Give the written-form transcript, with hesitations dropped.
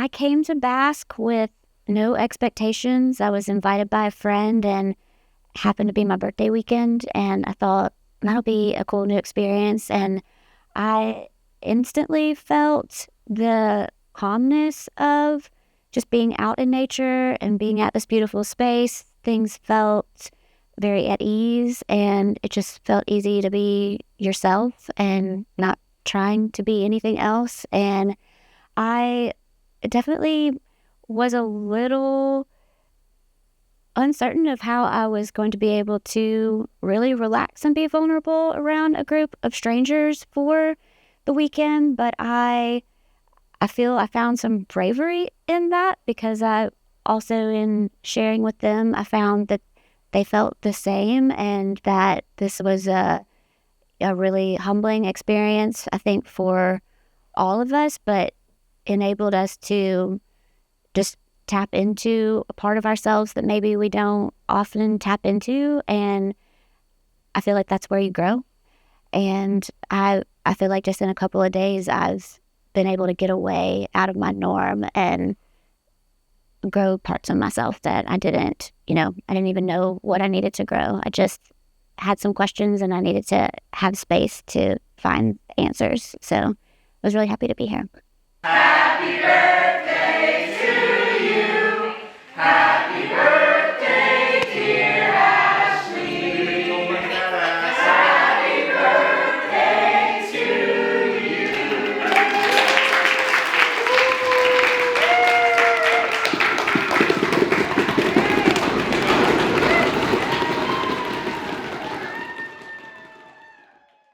I came to Bask with no expectations. I was invited by a friend and happened to be my birthday weekend, and I thought that'll be a cool new experience. And I instantly felt the calmness of just being out in nature and being at this beautiful space. Things felt very at ease, and it just felt easy to be yourself and not trying to be anything else. And I definitely was a little uncertain of how I was going to be able to really relax and be vulnerable around a group of strangers for the weekend, but I feel I found some bravery in that, because I also, in sharing with them, I found that they felt the same, and that this was a really humbling experience, I think, for all of us, but enabled us to just tap into a part of ourselves that maybe we don't often tap into. And I feel like that's where you grow. And I feel like just in a couple of days, I've been able to get away out of my norm and grow parts of myself that I didn't even know what I needed to grow. I just had some questions, and I needed to have space to find answers. So I was really happy to be here. Happy birthday to you.